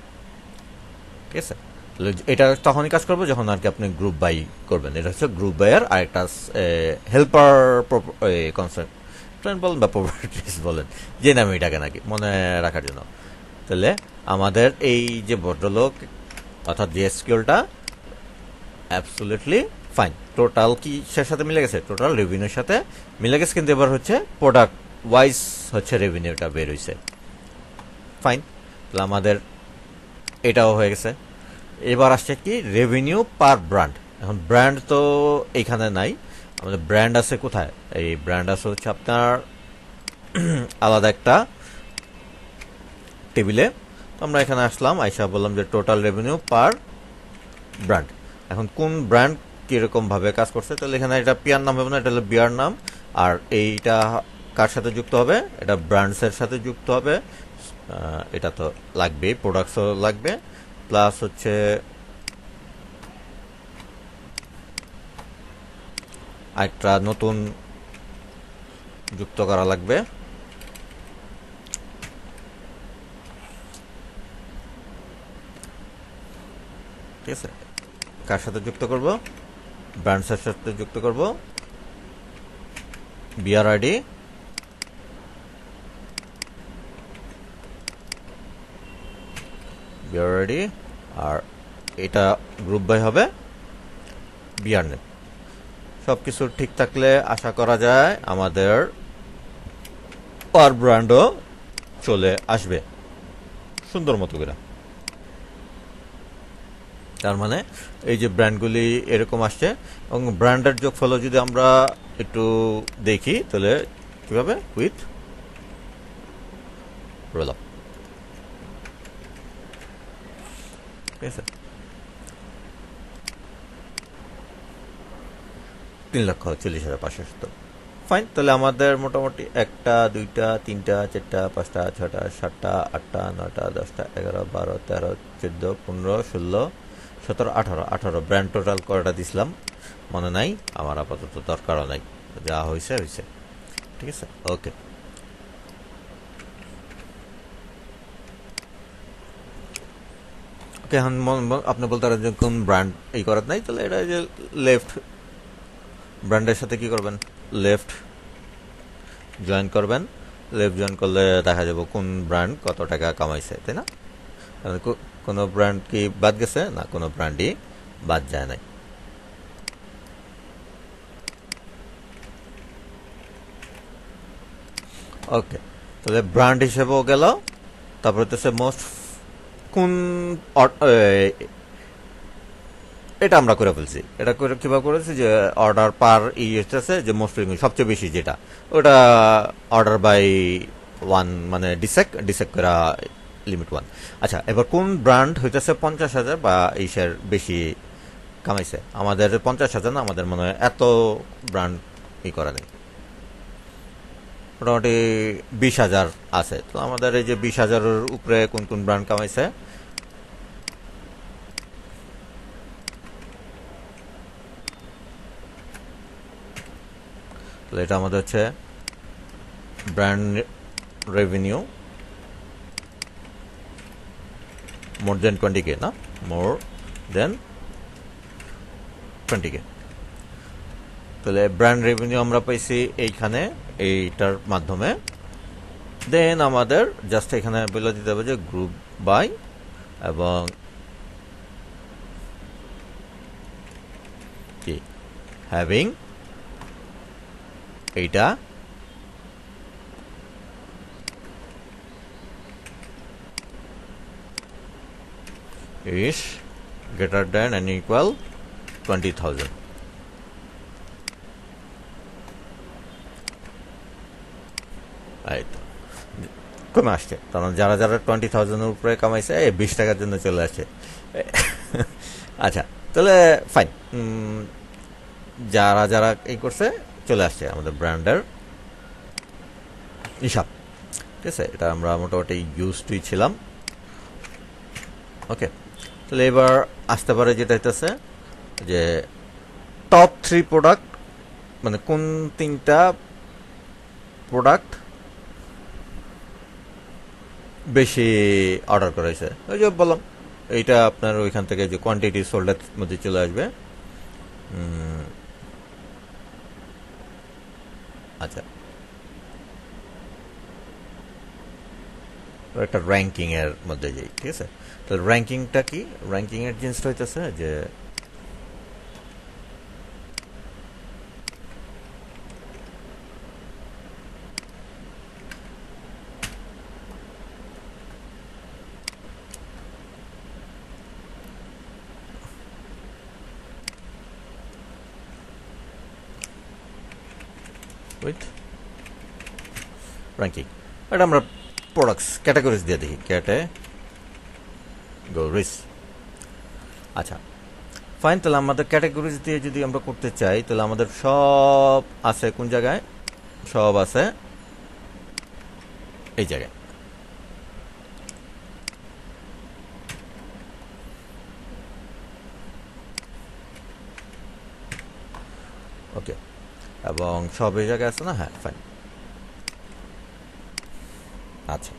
ঠিক আছে। এটা তখনই কাজ করবে যখন আর কি আপনি গ্রুপ বাই করবেন। এটা হচ্ছে গ্রুপ বাইয়ের আরেকটা হেল্পার কনসেপ্ট বলেন বা প্রপার্টিস বলেন, যে নামে এটাকে নাকি মনে রাখার জন্য। তাহলে আমাদের এই যে ভদ্রলোক অর্থাৎ জিএসকিউএলটা অ্যাবসলিউটলি ফাইন। টোটাল কি সের সাথে মিলে গেছে, টোটাল রেভিনিউর সাথে মিলে গেছে, কিন্তু এবার হচ্ছে প্রোডাক্ট ওয়াইজ হচ্ছে রেভিনিউটা বের হয়েছে, ফাইন। তাহলে আমাদের এটাও হয়ে গেছে। এবার আসছে কি রেভিনিউ পার ব্র্যান্ড। এখন ব্র্যান্ড তো এইখানে নাই, আমাদের ব্র্যান্ড আছে কোথায়, এই ব্র্যান্ড আছে হচ্ছে আপনার আলাদা একটা টেবিলে। তো আমরা এখানে আসলাম, আইসা বললাম যে টোটাল রেভিনিউ পার ব্র্যান্ড। এখন কোন ব্র্যান্ড কিরকম ভাবে কাজ করছে, তাহলে এখানে এটা পিয়ার নাম হবে না, এটা হলো বিয়ার নাম। আর এইটা কার সাথে যুক্ত হবে, এটা ব্র্যান্ডসের সাথে যুক্ত হবে। এটা তো লাগবে, প্রোডাক্টসও লাগবে, প্লাস হচ্ছে একটা নতুন যুক্ত করা লাগবে। ঠিক আছে, কার সাথে যুক্ত করব, ব্র্যান্ডসের সাথে যুক্ত করব, বিআরআইডি বিআরআইডি, আর এটা গ্রুপ বাই হবে বিআর নেম। সব কিছু ঠিক থাকলে আশা করা যায় আমাদের পার ব্র্যান্ডও চলে আসবে সুন্দর মতো করে। তার মানে এই যে ব্র্যান্ডগুলি এরকম আসছে, এবং ব্র্যান্ডের যোগফল যদি আমরা একটু দেখি, তাহলে কিভাবে উইথ রোল আপ, ঠিক আছে, 3,40,570, ফাইন। তাহলে আমাদের মোটামুটি 1টা 2টা 3টা 4টা 5টা 6টা 7টা 8টা 9টা 10টা 11 12 13 14 15 16 17 18 ব্র্যান্ড টোটাল কয়টা দিছিলাম মনে নাই আমার, আপাতত দরকারও নাই, যা হয়েছে হয়েছে, ঠিক আছে, ওকে। ওকে, এখন আপনি বলতে পারেন যে কোন ব্র্যান্ড এই করার নাই, তাহলে এটা যে লেফট ব্র্যান্ডের সাথে কি করবেন, লেফট জয়েন করবেন। লেফট জয়েন করলে দেখা যাবে কোন ব্র্যান্ড কত টাকা কামাইছে, তাই না? কোনো ব্র্যান্ড কি বাদ গেছে না, কোনো ব্র্যান্ডই বাদ যায় নাই। ওকে, তাহলে ব্র্যান্ড হিসেবেও গেল। তারপর হচ্ছে মোস্ট কোন, এটা আমরা করে ফেলছি। এটা করে কিভাবে করেছি, যে অর্ডার পার হচ্ছে যে মোস্ট সবচেয়ে বেশি যেটা, ওটা অর্ডার বাই 1 মানে ডিসেক্ট করা লিমিট 1। আচ্ছা, এবার কোন ব্র্যান্ড হইতেছে 50,000 বা এইসের বেশি কামাইছে, আমাদের 50,000 না, আমাদের মনে হয় এত ব্র্যান্ড করা নেই, মোটামুটি 20,000 আছে। তো আমাদের এই যে 20,000-এর উপরে কোন কোন ব্র্যান্ড কামাইছে, এটা আমাদের হচ্ছে ব্র্যান্ড রেভিনিউ মোর দেন 20K, না মোর দেন 20K। তাহলে ব্র্যান্ড রেভিনিউ আমরা পাইছি এইখানে, এইটার মাধ্যমে। দেন আমাদের জাস্ট এখানে বলে দিতে হবে যে গ্রুপ বাই, এবং কি হ্যাভিং এইটা is greater than and equal 20,000। কমে আসছে, কারণ যারা যারা 20,000 উপরে কামাইছে 20 টাকার জন্য চলে আসছে। আচ্ছা, তাহলে ফাইন, যারা যারা এই করছে চলে আসছে আমাদের ব্র্যান্ডের হিসাব। ঠিক আছে, এটা আমরা মোটামুটি ইউজ টুই ছিলাম। ওকে, তাহলে এবার আসতে পারে যেটা হইতেছে যে টপ 3 প্রোডাক্ট, মানে কোন 3টা প্রোডাক্ট বেশি অর্ডার করা হয়েছে। ওই যে বললাম, এইটা আপনার ওইখান থেকে যে কোয়ান্টিটি সোল্ডের মধ্যে চলে আসবে। আচ্ছা, একটা র্যাঙ্কিং এর মধ্যে যাই। ঠিক আছে, তো র্যাঙ্কিংটা কি? র্যাঙ্কিং এর জিনিসটা হইতেছে যে উইথ র্যাঙ্কিং, এটা আমরা প্রোডাক্টস ক্যাটাগরিজ দিয়ে দেখি, ক্যাটাগরিজ। আচ্ছা ফাইন, তাহলে আমাদের ক্যাটাগরিজ দিয়ে যদি আমরা করতে চাই, তাহলে আমাদের সব আছে কোন জায়গায়? সব আছে এই জায়গায়। ওকে, এবং সব এই জায়গায় আছে না? হ্যাঁ, ফাইন। আচ্ছা,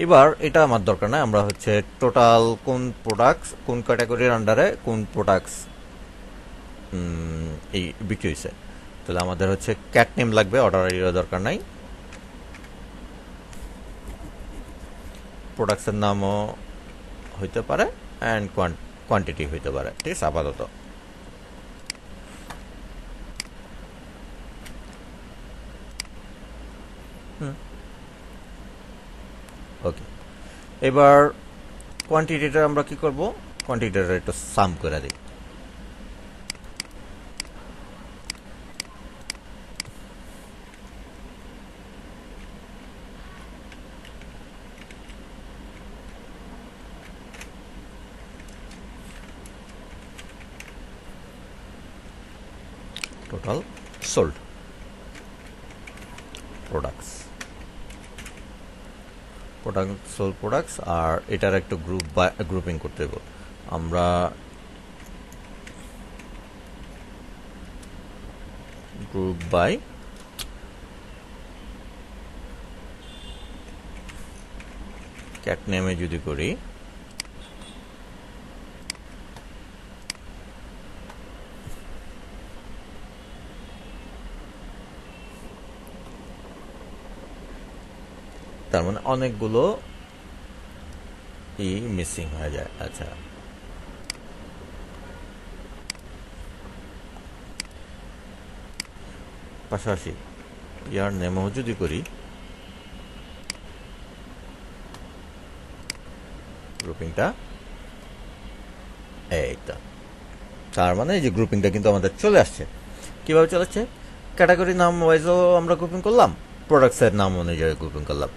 এবার এটা আমার দরকার না, আমরা হচ্ছে টোটাল কোন প্রোডাক্টস কোন ক্যাটাগরির আন্ডারে কোন প্রোডাক্টস এই বিক্রি হয়েছে। তাহলে আমাদের হচ্ছে ক্যাট নেম লাগবে, অর্ডার আইডির দরকার নাই। প্রোডাক্টসের নামও হইতে পারে অ্যান্ড কোয়ান্টিটি হইতে পারে। ঠিক আছে, আপাতত ওকে। এবার কোয়ান্টিটিটা আমরা কি করব? কোয়ান্টিটিটা একটু সাম করে দিই। Total sold products, sold products, আর এটার একটা গ্রুপিং করতে হবে আমরা। গ্রুপ বাই ক্যাট নেমে যদি করি, তার মানে অনেকগুলো মিসিং হয়ে যায়। আচ্ছা, পাশাপাশি ইয়ার নেমও যদি করি, গ্রুপিংটা এইটা, তার মানে এই যে গ্রুপিংটা কিন্তু আমাদের চলে আসছে। কিভাবে চলে আসছে? ক্যাটাগরি নাম ওয়াইজও আমরা গ্রুপিং করলাম, প্রোডাক্টসের নাম অনুযায়ী গ্রুপিং করলাম।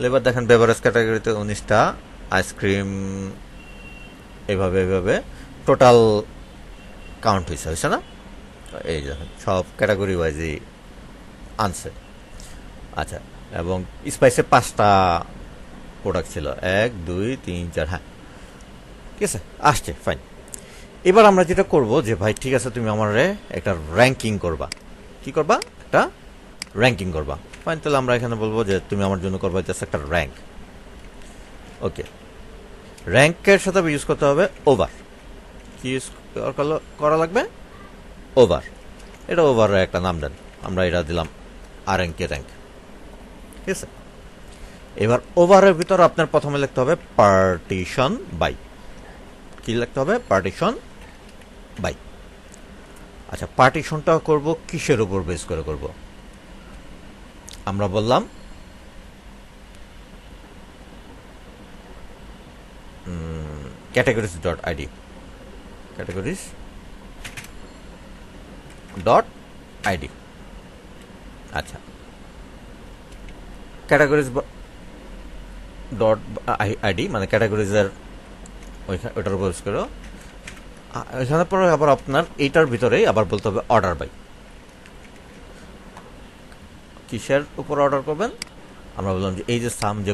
এবার দেখেন বেভারেজ ক্যাটাগরিতে 19টা, আইসক্রিম এইভাবে এইভাবে টোটাল কাউন্ট হয়েছে না? এই দেখেন সব ক্যাটাগরি ওয়াইজই আনছে। আচ্ছা, এবং স্পাইসে 5টা প্রোডাক্ট ছিল, 1 2 3 4, হ্যাঁ ঠিক আছে, আসছে ফাইন। এবার আমরা যেটা করব যে ভাই ঠিক আছে, তুমি আমার একটা র্যাঙ্কিং করবা। কি করবা? একটা র্যাঙ্কিং করবা। ফাইন, তাহলে আমরা এখানে বলবো যে তুমি আমার জন্য করবা জাস্ট একটা র্যাঙ্ক। ওকে, র্যাঙ্কের সাথে ইউজ করতে হবে ওভার। কি ইউজ করা লাগবে? ওভার। এটা ওভার একটা নাম দেন, আমরা এটা দিলাম আর র্যাঙ্কে র্যাঙ্ক। ঠিক আছে, এবার ওভারের ভিতরে আপনার প্রথমে লিখতে হবে পার্টিশন বাই। কি লিখতে হবে? Partition by. আচ্ছা, পার্টিশনটা করব কিসের উপর বেস করে করব? আমরা বললাম categories dot ID, categories dot ID. আচ্ছা, ক্যাটাগরিজ ডট আইডি মানে ক্যাটাগরিজের ওইটার উপর বেস করে এখানে পরে আবার আপনার এইটার ভিতরেই আবার বলতে হবে অর্ডার বাই। কিসের উপর অর্ডার করবেন? আমরা বললাম যে এই যে সাম যে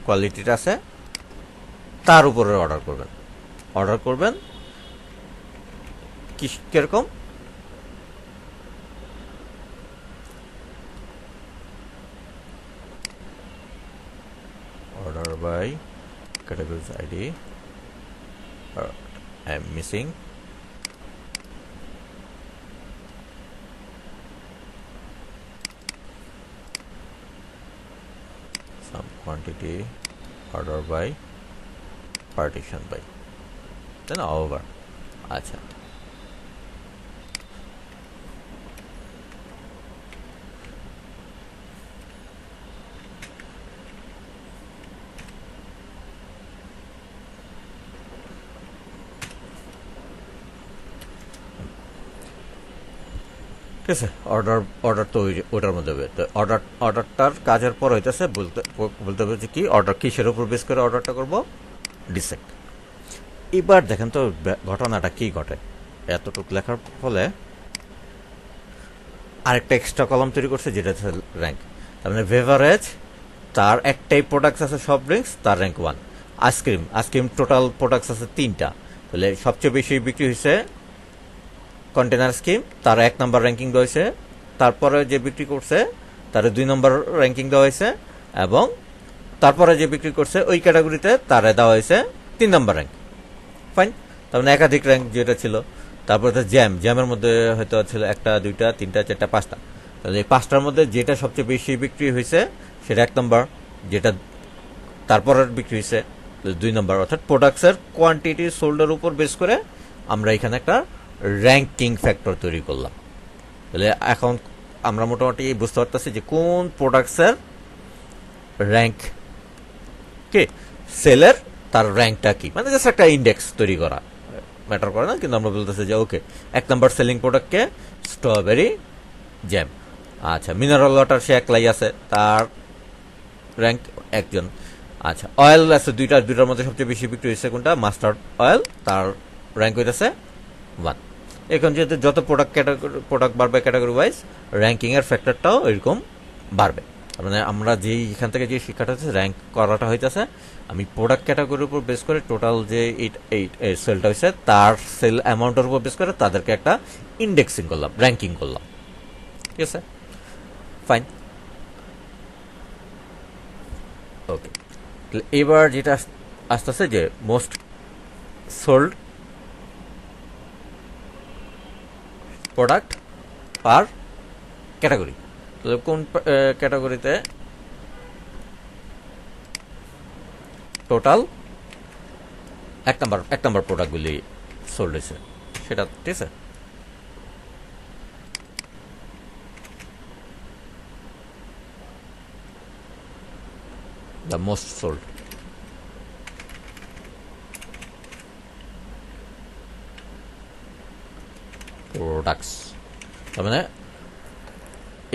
কোয়ালিটিটা আছে তার উপরে অর্ডার করবেন কিরকম? Order by categories ID I am missing some quantity order by partition by then over আচ্ছা ঠিক আছে অর্ডার তো ওটার মধ্যে হবে তো অর্ডারটার কাজের পর হইতেছে বলতে হবে যে কি অর্ডার কিসের উপর বেস করে অর্ডারটা করব ডিসেক্ট। এবার দেখেন তো ঘটনাটা কি ঘটে এতটুকু লেখার ফলে আরেকটা এক্সট্রা কলাম তৈরি করছে যেটা হচ্ছে র্যাঙ্ক। তার মানে বেভারেজ তার একটাই প্রোডাক্টস আছে সব ড্রিঙ্কস তার র্যাঙ্ক 1। আইসক্রিম টোটাল প্রোডাক্টস আছে 3টা তাহলে সবচেয়ে বেশি বিক্রি হয়েছে কন্টেনার স্কিম তার 1 নম্বর র্যাঙ্কিং দেওয়া হয়েছে, তারপরে যে বিক্রি করছে তার 2 নম্বর র্যাঙ্কিং দেওয়া হয়েছে এবং তারপরে যে বিক্রি করছে ওই ক্যাটাগরিতে তারে দেওয়া হয়েছে 3 নম্বর র্যাঙ্ক। ফাইন, তার মানে একাধিক র্যাঙ্ক যেটা ছিল। তারপরে তো জ্যামের মধ্যে হয়তো ছিল 1 2 3 4 5টা, তাহলে এই 5টার মধ্যে যেটা সবচেয়ে বেশি বিক্রি হয়েছে সেটা 1 নম্বর, যেটা তারপরে বিক্রি হয়েছে 2 নম্বর, অর্থাৎ প্রোডাক্টসের কোয়ান্টিটি সোল্ডের উপর বেস করে আমরা এখানে একটা র্যাঙ্কিং ফ্যাক্টর তৈরি করলাম। তাহলে এখন আমরা মোটামুটি বুঝতে পারতেছি যে কোন প্রোডাক্টসের র্যাঙ্ক কি সেলের তার র্যাঙ্কটা কি, মানে জাস্ট একটা ইন্ডেক্স তৈরি করা ম্যাটার করে না, কিন্তু আমরা বলতেছি যে ওকে 1 নম্বর সেলিং প্রোডাক্টকে স্ট্রবেরি জ্যাম। আচ্ছা, মিনারেল ওয়াটার সে একলাই আছে তার র্যাঙ্ক 1 জন। আচ্ছা, অয়েল আছে দুইটার মধ্যে সবচেয়ে বেশি বিক্রি হয়েছে কোনটা মাস্টার্ড অয়েল, তার র্যাঙ্ক হইতেছে 1। এখন যেহেতু যত প্রোডাক্ট বাড়বে ক্যাটাগরি ওয়াইজ র্যাঙ্কিং এর ফ্যাক্টরটাও এরকম বাড়বে। মানে আমরা যেই এখান থেকে যে শিক্ষাটা হচ্ছে র্যাঙ্ক করাটা হইতেছে আমি প্রোডাক্ট ক্যাটাগরির উপর বেস করে টোটাল যে এই সেলটা হয়েছে তার সেল অ্যামাউন্টের উপর বেস করে তাদেরকে একটা ইন্ডেক্সিং করলাম, র্যাঙ্কিং করলাম। ঠিক আছে, ফাইন। ওকে, এবার যেটা আসতেছে যে মোস্ট সোল্ড প্রোডাক্ট পার ক্যাটাগরি। তো কোন ক্যাটাগরিতে টোটাল 1 নম্বর প্রোডাক্টগুলি সোল্ড হয়েছে সেটা, ঠিক আছে। দ্য মোস্ট সোল্ড প্রোডাক্টস, তার মানে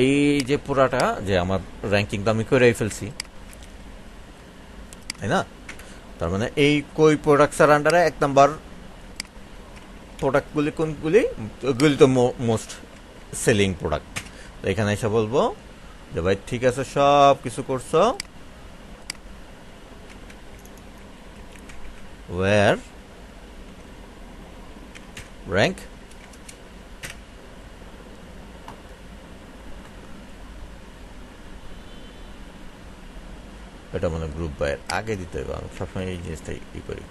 এই যে পুরাটা যে আমার র্যাঙ্কিংটা আমি করে ফেলছি, তাই না? তার মানে এই কই প্রোডাক্টসের আন্ডারে 1 নম্বর প্রোডাক্টগুলি কোনগুলি, ওগুলি তো মোস্ট সেলিং প্রোডাক্ট। তো এখানে এসে বলবো যে ভাই ঠিক আছে সব কিছু করছো, where rank এটা মানে গ্রুপ বাইয়ের আগে দিতে হবে, আমি সবসময় এই জিনিসটাই করি।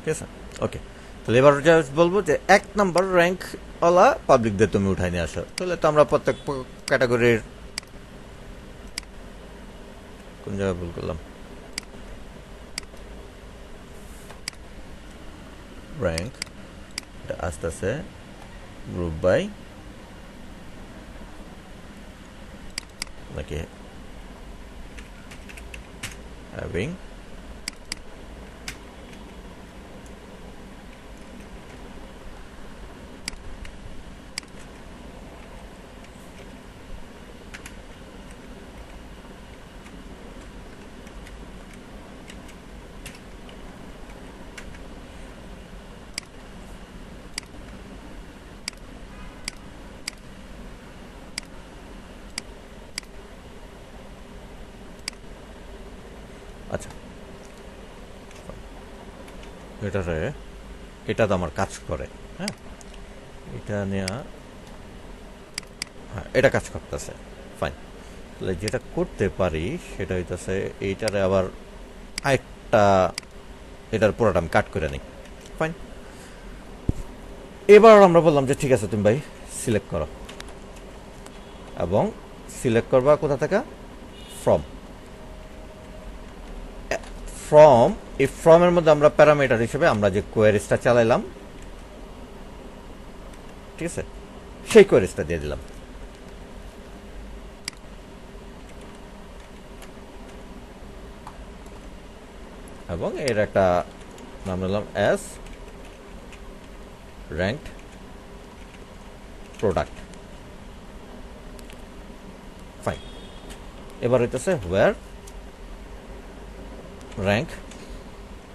ঠিক আছে, ওকে। তাহলে এবার বলবো যে 1 নম্বর র্যাঙ্ক ওয়ালা পাবলিকদের তুমি উঠাই নিয়ে আসো। তাহলে তো আমরা প্রত্যেক ক্যাটাগরির কোন জায়গায় ভুল করলাম, র্যাঙ্ক আস্তে আস্তে গ্রুপ বাই নাকি হ্যাভিং আচ্ছা এটা তো আমার কাজ করে, হ্যাঁ এটা নেওয়া, হ্যাঁ এটা কাজ করতেছে, ফাইন। তাহলে যেটা করতে পারি সেটা হইতেছে এইটারে আবার আরেকটা, এটার পুরোটা আমি কাট করে নিই, ফাইন। এবার আমরা বললাম যে ঠিক আছে তুমি ভাই সিলেক্ট করো, এবং সিলেক্ট করবা কোথা থেকে, ফ্রম। ফ্রম, এই ফ্রমের মধ্যে আমরা প্যারামিটার হিসেবে আমরা যে কোয়েরিজটা চালাইলাম, ঠিক আছে, সেই কোয়েরিজটা দিয়ে দিলাম। এবং এর একটা নাম নিলাম অ্যাজ র্যাঙ্কড প্রোডাক্ট, ফাইন। এবার হইতেছে হোয়ার র্যাঙ্ক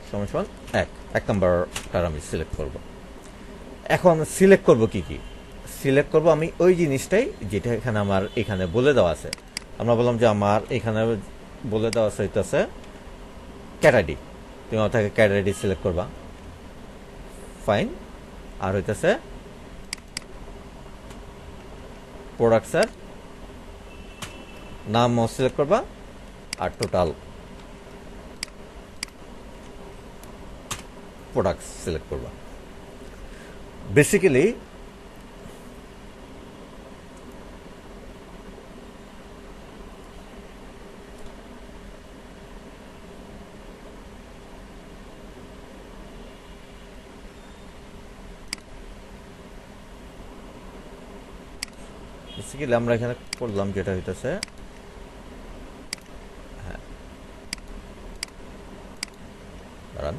সমান সমান এক নাম্বারটার আমি সিলেক্ট করব। এখন সিলেক্ট করব কি কি, সিলেক্ট করব আমি ওই জিনিসটাই যেটা এখানে আমার এখানে বলে দেওয়া আছে। আমরা বললাম যে আমার এখানে বলে দেওয়া আছে হইতেছে ক্যাটাগরি, তুমি আমার থেকে ক্যাটাগরি সিলেক্ট করবা, ফাইন। আর হইতেছে প্রোডাক্টসের নামও সিলেক্ট করবা, আর টোটাল প্রোডাক্ট সিলেক্ট করবা। বেসিক্যালি আমরা এখানে করলাম যেটা হইতেছে, হ্যাঁ দাঁড়ান,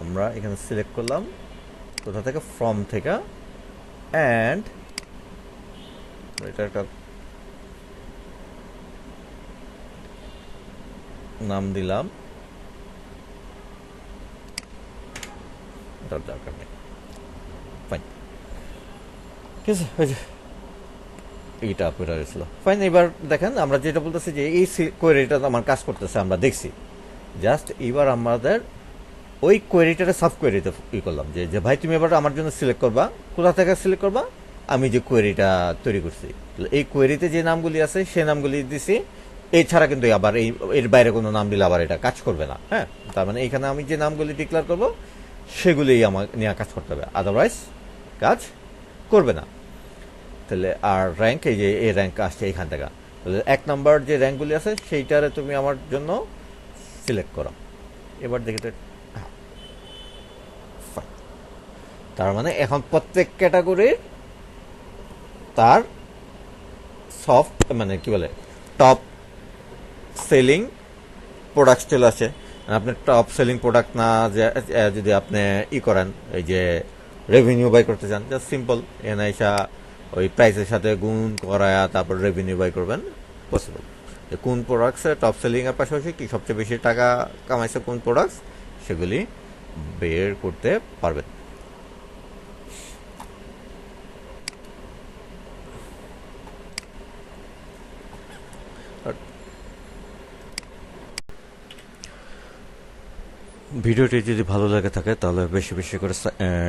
আমরা এখানে সিলেক্ট করলাম কোথা থেকে, ফ্রম থেকে, অ্যান্ড এটা একটা নাম দিলাম, দরকার নেই, ফাইন, ঠিক আছে, হয়েছে, এইটা আপনারা হয়েছিল, ফাইন। এবার দেখেন আমরা যেটা বলতেছি যে এই কোয়েরিটা আমার কাজ করতেছে, আমরা দেখছি, জাস্ট এবার আমাদের ওই কোয়েরিটারে সাব কোয়েরিতে করলাম যে ভাই তুমি এবার আমার জন্য সিলেক্ট করবা, কোথা থেকে সিলেক্ট করবা, আমি যে কোয়েরিটা তৈরি করছি এই কোয়েরিতে যে নামগুলি আছে সেই নামগুলি দিছি, এছাড়া কিন্তু আবার এর বাইরে কোনো নাম দিলে আবার এটা কাজ করবে না, হ্যাঁ। তার মানে এখানে আমি যে নামগুলি ডিক্লেয়ার করব সেগুলিই আমার নিয়ে কাজ করতে হবে, আদারওয়াইজ কাজ করবে না। তাহলে আর র্যাঙ্ক, এই যে এই র্যাঙ্ক আসছে এখান থেকে, তাহলে 1 নাম্বার যে র্যাঙ্কগুলি আছে সেইটারে তুমি আমার জন্য সিলেক্ট করো। এবার দেখি তো, তার মানে এখন প্রত্যেক ক্যাটাগরির তার সফট মানে কি বলে টপ সেলিং প্রোডাক্ট চলে আসে। আপনি টপ সেলিং প্রোডাক্ট না যদি আপনি করেন, এই যে রেভিনিউ বাই করতে চান, জাস্ট সিম্পল এনআইসা ওই প্রাইসের সাথে গুণ করায়া তারপর রেভিনিউ বাই করবেন, পসিবল। কোন প্রোডাক্টস টপ সেলিং এর পাশাপাশি কি সবচেয়ে বেশি টাকা কামাইছে কোন প্রোডাক্টস, সেগুলি বের করতে পারবেন। ভিডিওটি যদি ভালো লাগে থাকে তাহলে বেশি বেশি করে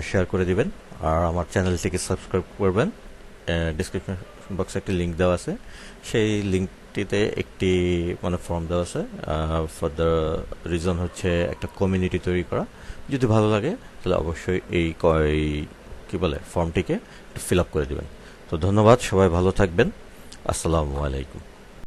শেয়ার করে দিবেন, আর আমার চ্যানেলটিকে সাবস্ক্রাইব করবেন। ডিসক্রিপশন বক্সে একটি লিঙ্ক দেওয়া আছে, সেই লিঙ্ক একটিতে একটি মানে ফর্ম দেওয়া আছে, ফর দ্য রিজন হচ্ছে একটা কমিউনিটি তৈরি করা। যদি ভালো লাগে তাহলে অবশ্যই এই কি বলে ফর্মটিকে ফিল আপ করে দিবেন। তো ধন্যবাদ, সবাই ভালো থাকবেন। আসসালামু আলাইকুম।